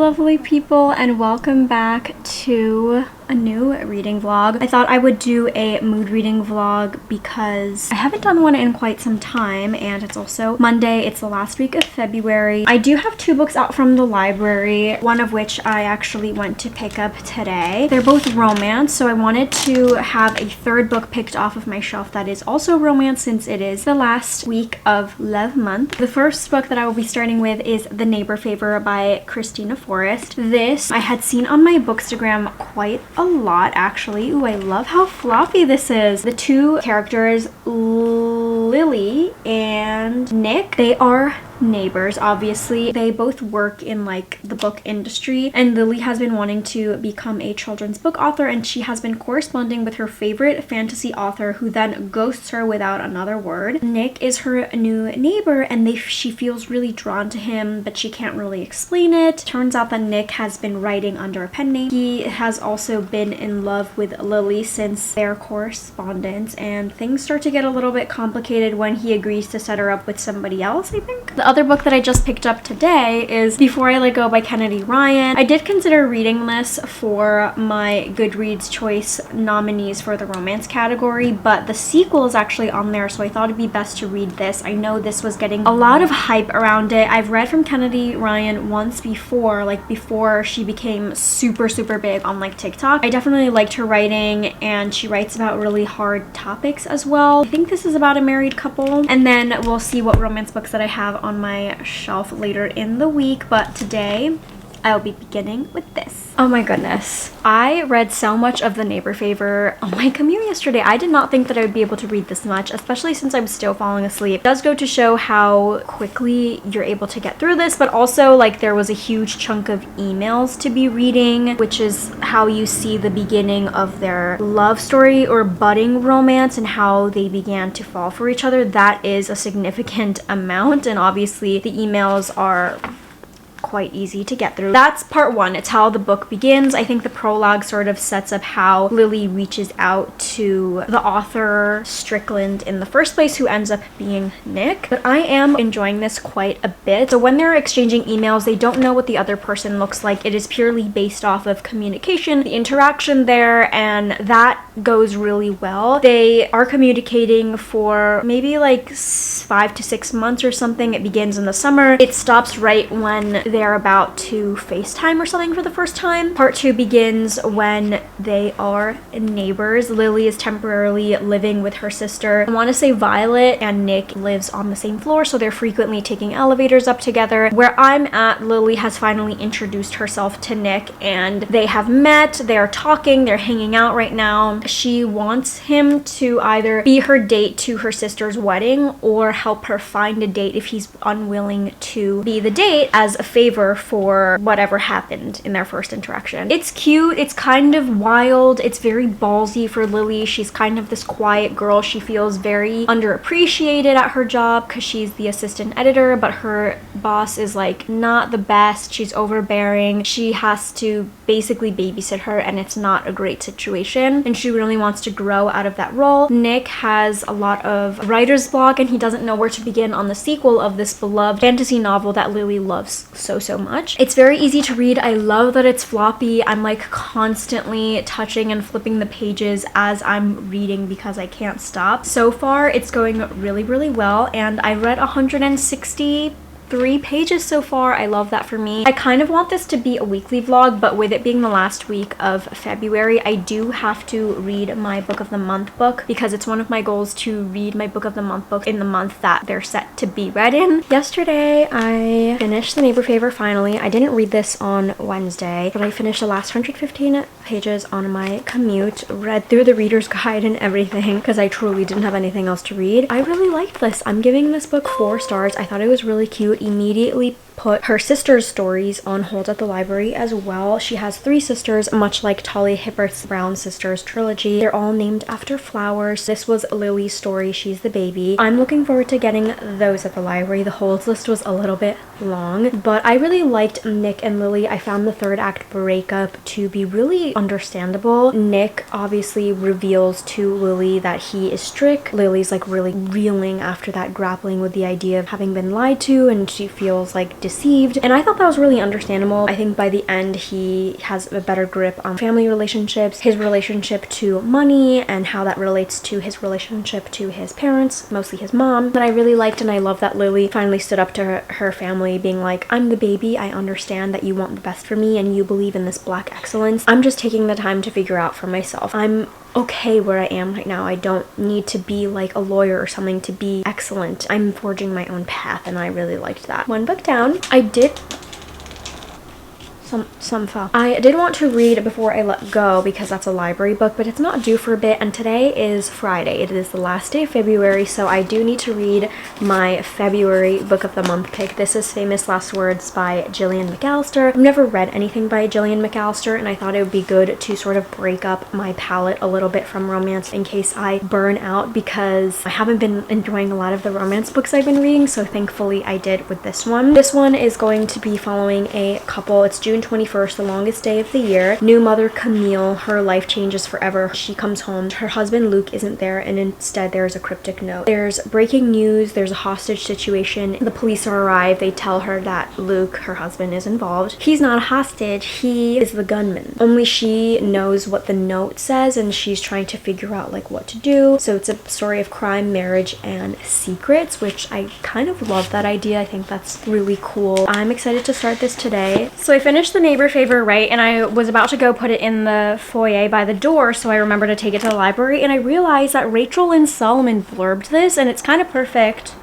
lovely people, and welcome back to a new reading vlog. I thought I would do a mood reading vlog because I haven't done one in quite some time, and it's also Monday. It's the last week of February. I do have 2 books out from the library, one of which I actually went to pick up today. They're both romance, so I wanted to have a 3rd book picked off of my shelf that is also romance since it is the last week of Love Month. The first book that I will be starting with is The Neighbor Favor by Kristina. This I had seen on my Bookstagram quite a lot, actually. Ooh, I love how floppy this is. The 2 characters, Lily and Nick, they are neighbors. Obviously they both work in like the book industry, and Lily has been wanting to become a children's book author, and she has been corresponding with her favorite fantasy author who then ghosts her without another word. Nick is her new neighbor, and she feels really drawn to him, but she can't really explain it. Turns out that Nick has been writing under a pen name. He has also been in love with Lily since their correspondence, and things start to get a little bit complicated when he agrees to set her up with somebody else, I think. The other book that I just picked up today is Before I Let Go by Kennedy Ryan. I did consider reading this for my Goodreads choice nominees for the romance category, but the sequel is actually on there, so I thought it'd be best to read this. I know this was getting a lot of hype around it. I've read from Kennedy Ryan once before, like before she became super big on like TikTok. I definitely liked her writing, and she writes about really hard topics as well. I think this is about a married couple, and then we'll see what romance books that I have on my shelf later in the week, but today I'll be beginning with this. Oh my goodness. I read so much of The Neighbor Favor on my commute yesterday. I did not think that I would be able to read this much, especially since I was still falling asleep. It does go to show how quickly you're able to get through this, but also like there was a huge chunk of emails to be reading, which is how you see the beginning of their love story or budding romance and how they began to fall for each other. That is a significant amount, and obviously the emails are quite easy to get through. That's part 1. It's how the book begins. I think the prologue sort of sets up how Lily reaches out to the author Strickland in the first place, who ends up being Nick. But I am enjoying this quite a bit. So when they're exchanging emails, they don't know what the other person looks like. It is purely based off of communication, the interaction there, and that goes really well. They are communicating for maybe like 5 to 6 months or something. It begins in the summer. It stops right when they're about to FaceTime or something for the first time. Part 2 begins when they are neighbors. Lily is temporarily living with her sister. I want to say Violet and Nick lives on the same floor, so they're frequently taking elevators up together. Where I'm at, Lily has finally introduced herself to Nick, and they have met, they're talking, they're hanging out right now. She wants him to either be her date to her sister's wedding or help her find a date if he's unwilling to be the date as a favor for whatever happened in their first interaction. It's cute, it's kind of wild, it's very ballsy for Lily. She's kind of this quiet girl. She feels very underappreciated at her job because she's the assistant editor, but her boss is like not the best. She's overbearing. She has to basically babysit her, and it's not a great situation, and she really wants to grow out of that role. Nick has a lot of writer's block, and he doesn't know where to begin on the sequel of this beloved fantasy novel that Lily loves so much. It's very easy to read. I love that it's floppy. I'm like constantly touching and flipping the pages as I'm reading because I can't stop. So far it's going really well, and I read 163 pages so far. I love that for me. I kind of want this to be a weekly vlog, but with it being the last week of February, I do have to read my book of the month book because it's one of my goals to read my book of the month book in the month that they're set to be read in. Yesterday I finished The Neighbor Favor finally. I didn't read this on Wednesday, but I finished the last 115 pages on my commute, read through the reader's guide and everything because I truly didn't have anything else to read. I really liked this. I'm giving this book 4 stars. I thought it was really cute. Immediately put her sister's stories on hold at the library as well. She has 3 sisters, much like Talia Hippert's Brown Sisters trilogy. They're all named after flowers. This was Lily's story. She's the baby. I'm looking forward to getting those at the library. The holds list was a little bit long, but I really liked Nick and Lily. I found the 3rd act breakup to be really understandable. Nick obviously reveals to Lily that he is strict. Lily's like really reeling after that, grappling with the idea of having been lied to, and she feels like deceived. And I thought that was really understandable. I think by the end, he has a better grip on family relationships, his relationship to money, and how that relates to his relationship to his parents, mostly his mom. That I really liked, and I love that Lily finally stood up to her family, being like, I'm the baby, I understand that you want the best for me and you believe in this black excellence. I'm just taking the time to figure out for myself. I'm okay where I am right now. I don't need to be like a lawyer or something to be excellent. I'm forging my own path, and I really liked that. One book down. I did some fell. I did want to read Before I Let Go because that's a library book, but it's not due for a bit, and today is Friday. It is the last day of February, so I do need to read my February book of the month pick. This is Famous Last Words by Gillian McAllister. I've never read anything by Gillian McAllister, and I thought it would be good to sort of break up my palette a little bit from romance in case I burn out, because I haven't been enjoying a lot of the romance books I've been reading, so thankfully I did with this one. This one is going to be following a couple. It's June 21st, the longest day of the year. New mother Camille, her life changes forever. She comes home. Her husband Luke isn't there, and instead there's a cryptic note. There's breaking news. There's a hostage situation. The police are arrived. They tell her that Luke, her husband, is involved. He's not a hostage. He is the gunman. Only she knows what the note says, and she's trying to figure out like what to do. So it's a story of crime, marriage, and secrets, which I kind of love that idea. I think that's really cool. I'm excited to start this today. So I finished The Neighbor Favor Right, and I was about to go put it in the foyer by the door, so I remember to take it to the library, and I realized that Rachel Lynn Solomon blurbed this, and it's kind of perfect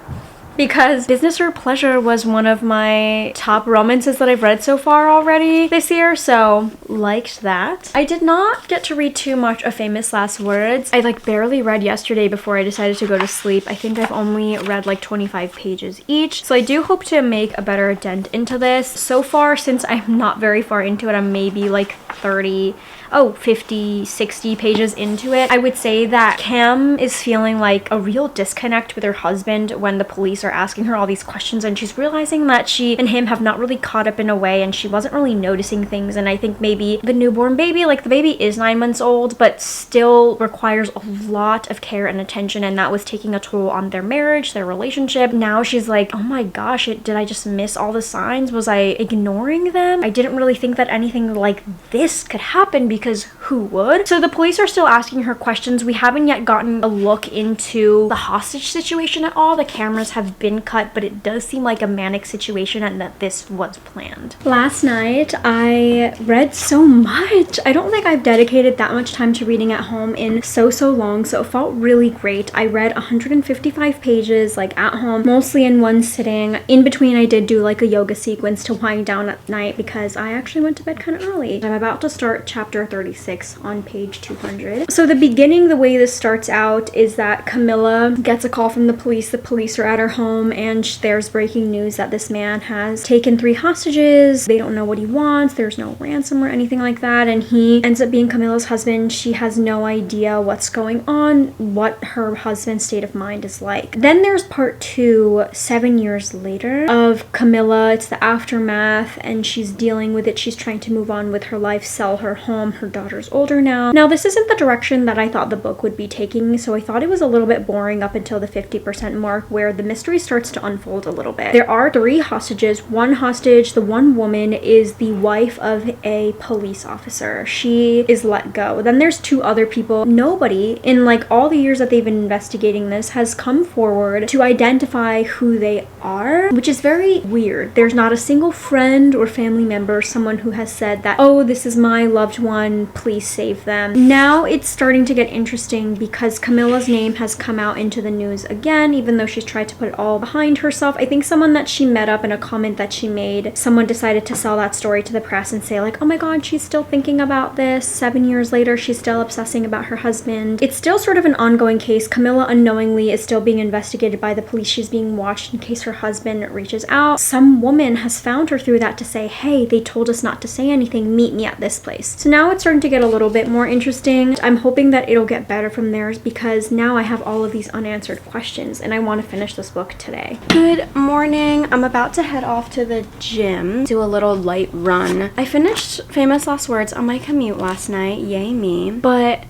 because Business or Pleasure was one of my top romances that I've read so far already this year, so liked that. I did not get to read too much of Famous Last Words. I like barely read yesterday before I decided to go to sleep. I think I've only read like 25 pages each, so I do hope to make a better dent into this. So far, since I'm not very far into it, I'm maybe like 50, 60 pages into it. I would say that Cam is feeling like a real disconnect with her husband when the police are asking her all these questions, and she's realizing that she and him have not really caught up in a way, and she wasn't really noticing things. And I think maybe the newborn baby, like the baby is 9 months old, but still requires a lot of care and attention, and that was taking a toll on their marriage, their relationship. Now she's like, oh my gosh, did I just miss all the signs? Was I ignoring them? I didn't really think that anything like this could happen, because who would? So the police are still asking her questions. We haven't yet gotten a look into the hostage situation at all. The cameras have been cut, but it does seem like a manic situation and that this was planned. Last night I read so much. I don't think I've dedicated that much time to reading at home in so long, so it felt really great. I read 155 pages like at home, mostly in one sitting. In between I did do like a yoga sequence to wind down at night because I actually went to bed kind of early. I'm about to start chapter 36 on page 200. So the beginning, the way this starts out is that Camilla gets a call from the police. The police are at her home, and there's breaking news that this man has taken 3 hostages. They don't know what he wants. There's no ransom or anything like that, and he ends up being Camilla's husband. She has no idea what's going on, what her husband's state of mind is like. Then there's part 2, 7 years later, of Camilla. It's the aftermath, and she's dealing with it. She's trying to move on with her life, sell her home. Her daughter's older now. Now, this isn't the direction that I thought the book would be taking, so I thought it was a little bit boring up until the 50% mark, where the mystery starts to unfold a little bit. There are 3 hostages. One hostage, the one woman, is the wife of a police officer. She is let go. Then there's 2 other people. Nobody, in like all the years that they've been investigating this, has come forward to identify who they are, which is very weird. There's not a single friend or family member, someone who has said that, oh, this is my loved one, please save them. Now it's starting to get interesting because Camilla's name has come out into the news again, even though she's tried to put it all behind herself. I think someone that she met up in a comment that she made, someone decided to sell that story to the press and say like, oh my god, she's still thinking about this. 7 years later, she's still obsessing about her husband. It's still sort of an ongoing case. Camilla unknowingly is still being investigated by the police. She's being watched in case her husband reaches out. Some woman has found her through that to say, hey, they told us not to say anything, meet me at this place. So now it's starting to get a little bit more interesting. I'm hoping that it'll get better from there because now I have all of these unanswered questions and I want to finish this book today. Good morning. I'm about to head off to the gym, do a little light run. I finished Famous Last Words on my commute last night, yay me, but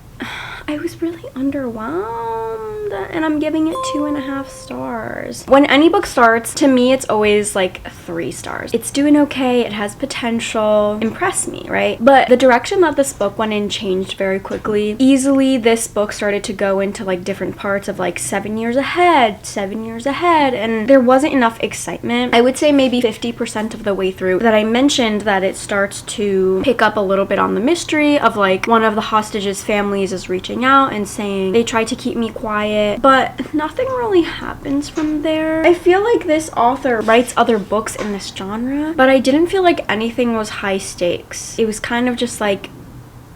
I was really underwhelmed, and I'm giving it 2.5 stars. When any book starts, to me, it's always like 3 stars. It's doing okay, it has potential, impress me, right? But the direction that this book went in changed very quickly. Easily, this book started to go into like different parts of like 7 years ahead, and there wasn't enough excitement. I would say maybe 50% of the way through that I mentioned that it starts to pick up a little bit on the mystery of like one of the hostages' families is reaching out and saying they tried to keep me quiet, but nothing really happens from there. I feel like this author writes other books in this genre, but I didn't feel like anything was high stakes. It was kind of just like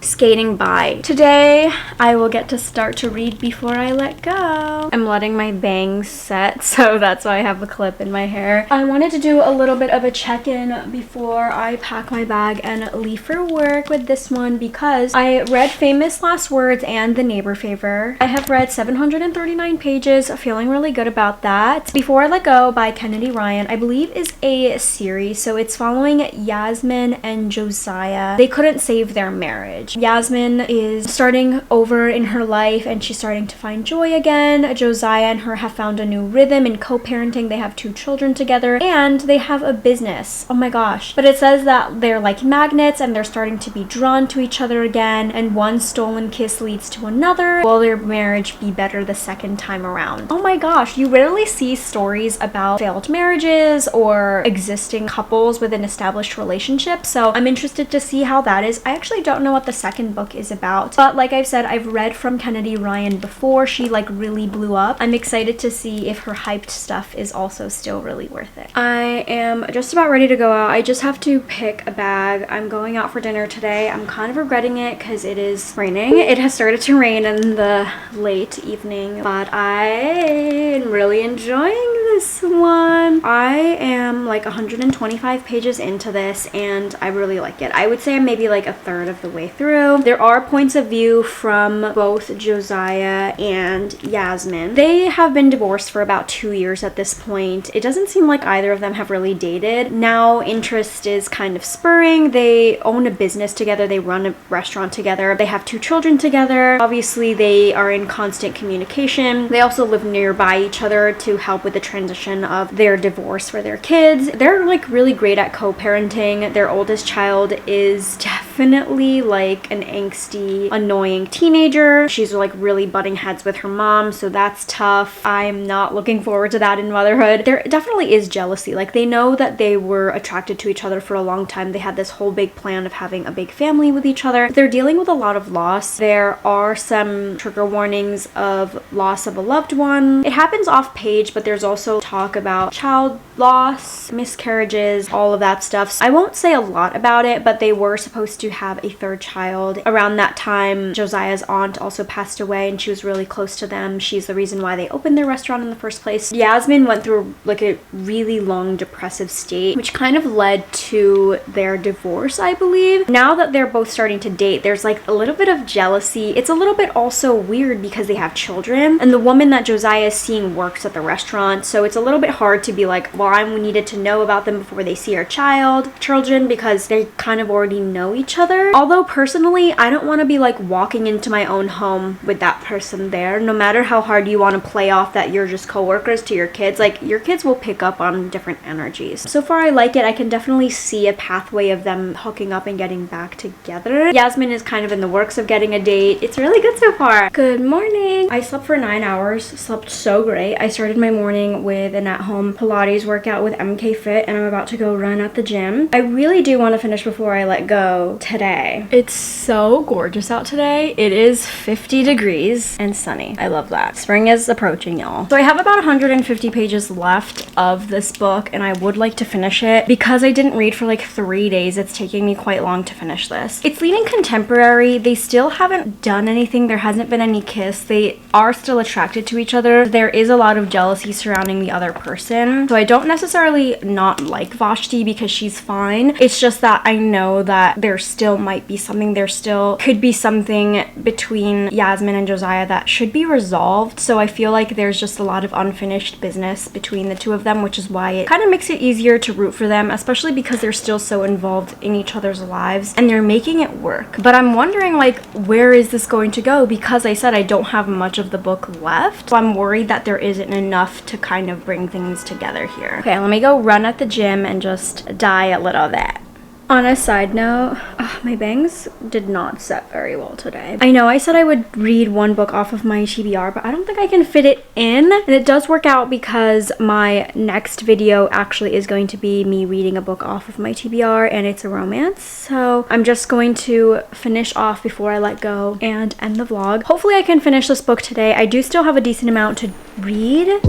skating by. Today, I will get to start to read before I let go. I'm letting my bangs set, so that's why I have a clip in my hair. I wanted to do a little bit of a check-in before I pack my bag and leave for work with this one because I read Famous Last Words and The Neighbor Favor. I have read 739 pages, feeling really good about that. Before I Let Go by Kennedy Ryan, I believe is a series, so it's following Jasmine and Josiah. They couldn't save their marriage. Jasmine is starting over in her life and she's starting to find joy again. Josiah and her have found a new rhythm in co-parenting. They have 2 children together and they have a business. Oh my gosh. But it says that they're like magnets and they're starting to be drawn to each other again, and one stolen kiss leads to another. Will their marriage be better the second time around? Oh my gosh, you rarely see stories about failed marriages or existing couples with an established relationship, so I'm interested to see how that is. I actually don't know what the second book is about, but like I've said, I've read from Kennedy Ryan before. She like really blew up. I'm excited to see if her hyped stuff is also still really worth it. I am just about ready to go out. I just have to pick a bag. I'm going out for dinner today. I'm kind of regretting it because it is raining. It has started to rain in the late evening, but I am really enjoying this one. I am like 125 pages into this and I really like it. I would say I'm maybe like a third of the way through. There are points of view from both Josiah and Jasmine. They have been divorced for about 2 years at this point. It doesn't seem like either of them have really dated. Now interest is kind of spurring. They own a business together. They run a restaurant together. They have 2 children together. Obviously, they are in constant communication. They also live nearby each other to help with the transition of their divorce for their kids. They're like really great at co-parenting. Their oldest child is definitely like an angsty, annoying teenager. She's like really butting heads with her mom, so that's tough. I'm not looking forward to that in motherhood. There definitely is jealousy. Like they know that they were attracted to each other for a long time. They had this whole big plan of having a big family with each other. They're dealing with a lot of loss. There are some trigger warnings of loss of a loved one. It happens off page, but there's also talk about child loss, miscarriages, all of that stuff. So I won't say a lot about it, but they were supposed to have a 3rd child. Around that time, Josiah's aunt also passed away and she was really close to them. She's the reason why they opened their restaurant in the first place. Jasmine went through like a really long depressive state, which kind of led to their divorce, I believe. Now that they're both starting to date, there's like a little bit of jealousy. It's a little bit also weird because they have children and the woman that Josiah is seeing works at the restaurant, so it's a little bit hard to be like, well, I needed to know about them before they see our children because they kind of already know each other. Although personally, I don't want to be like walking into my own home with that person there. No matter how hard you want to play off that you're just co-workers to your kids, like your kids will pick up on different energies. So far I like it. I can definitely see a pathway of them hooking up and getting back together. Jasmine is kind of in the works of getting a date. It's really good so far. Good morning. I slept for 9 hours, slept so great. I started my morning with an at-home Pilates workout with MK Fit and I'm about to go run at the gym. I really do want to finish before I let go today. It's so gorgeous out today. It is 50 degrees and sunny. I love that. Spring is approaching, y'all. So I have about 150 pages left of this book and I would like to finish it. Because I didn't read for like 3 days, it's taking me quite long to finish this. It's leaning contemporary. They still haven't done anything. There hasn't been any kiss. They are still attracted to each other. There is a lot of jealousy surrounding the other person. So I don't necessarily not like Vashti because she's fine. It's just that I know that there still might be something, there still could be something between Jasmine and Josiah that should be resolved. So I feel like there's just a lot of unfinished business between the two of them, which is why it kind of makes it easier to root for them, especially because they're still so involved in each other's lives and they're making it work. But I'm wondering, like, where is this going to go? Because I said I don't have much of the book left, so I'm worried that there isn't enough to kind of bring things together here. Okay, let me go run at the gym and just dye a little of that. On a side note, my bangs did not set very well today. I know I said I would read one book off of my TBR, but I don't think I can fit it in. And it does work out because my next video actually is going to be me reading a book off of my TBR, and it's a romance. So I'm just going to finish off before I let go and end the vlog. Hopefully I can finish this book today. I do still have a decent amount to read.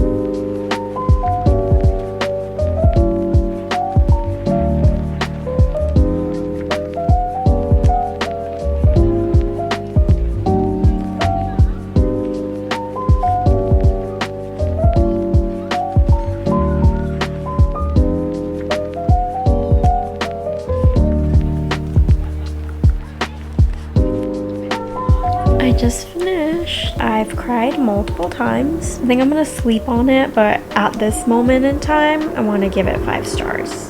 Just finished. I've cried multiple times. I think I'm gonna sleep on it, but at this moment in time, I want to give it 5 stars.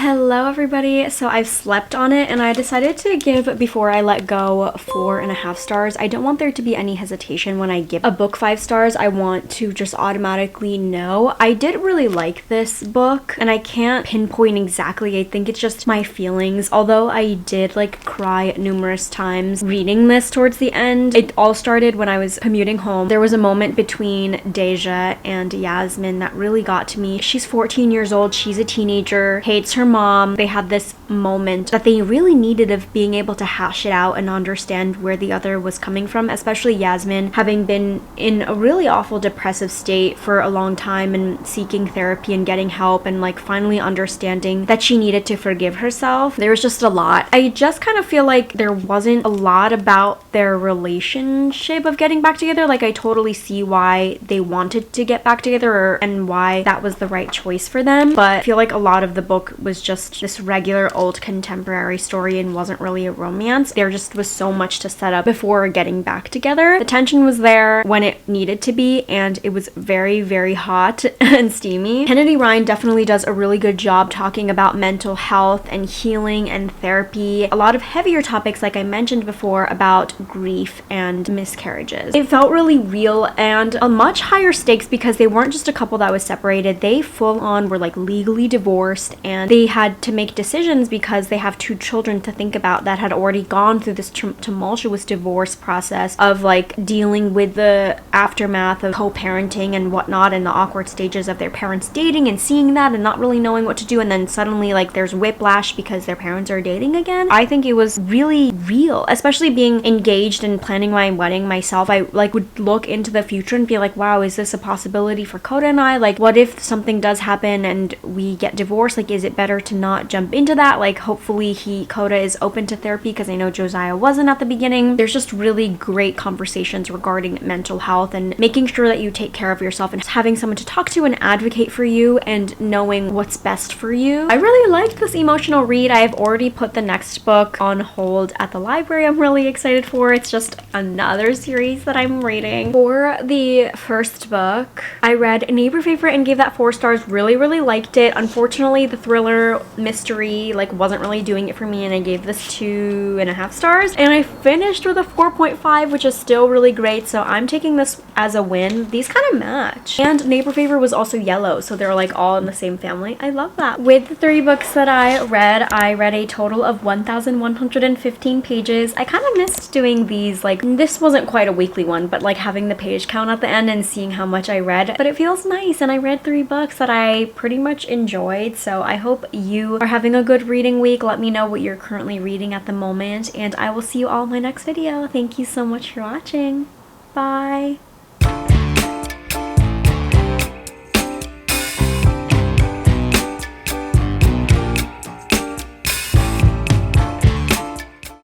Hello everybody. So I've slept on it and I decided to give Before I Let Go 4.5 stars. I don't want there to be any hesitation when I give a book 5 stars. I want to just automatically know. I did really like this book and I can't pinpoint exactly. I think it's just my feelings. Although I did like cry numerous times reading this towards the end. It all started when I was commuting home. There was a moment between Deja and Jasmine that really got to me. She's 14 years old. She's a teenager, hates her mom. They had this moment that they really needed of being able to hash it out and understand where the other was coming from, especially Jasmine having been in a really awful depressive state for a long time and seeking therapy and getting help and like finally understanding that she needed to forgive herself. There was just a lot. I just kind of feel like there wasn't a lot about their relationship of getting back together. Like I totally see why they wanted to get back together and why that was the right choice for them, but I feel like a lot of the book was just this regular old contemporary story and wasn't really a romance. There just was so much to set up before getting back together. The tension was there when it needed to be and it was very, very hot and steamy. Kennedy Ryan definitely does a really good job talking about mental health and healing and therapy. A lot of heavier topics like I mentioned before about grief and miscarriages. It felt really real and a much higher stakes because they weren't just a couple that was separated. They full on were like legally divorced and they had to make decisions because they have 2 children to think about that had already gone through this tumultuous divorce process of like dealing with the aftermath of co-parenting and whatnot and the awkward stages of their parents dating and seeing that and not really knowing what to do, and then suddenly like there's whiplash because their parents are dating again. I think it was really real, especially being engaged and planning my wedding myself. I like would look into the future and be like, wow, is this a possibility for Coda and I? Like what if something does happen and we get divorced? Like is it better to not jump into that? Like hopefully Coda is open to therapy because I know Josiah wasn't at the beginning. There's just really great conversations regarding mental health and making sure that you take care of yourself and having someone to talk to and advocate for you and knowing what's best for you. I really liked this emotional read. I have already put the next book on hold at the library. I'm really excited for. It's just another series that I'm reading. For the first book, I read Neighbor Favorite and gave that 4 stars. Really, really liked it. Unfortunately, the thriller mystery like wasn't really doing it for me and I gave this 2.5 stars and I finished with a 4.5, which is still really great, so I'm taking this as a win. These kind of match. And Neighbor Favor was also yellow, so they're like all in the same family. I love that. With the 3 books that I read a total of 1,115 pages. I kind of missed doing these, like this wasn't quite a weekly one, but like having the page count at the end and seeing how much I read, but it feels nice and I read 3 books that I pretty much enjoyed, so I hope you are having a good reading week. Let me know what you're currently reading at the moment and I will see you all in my next video. Thank you so much for watching. Bye.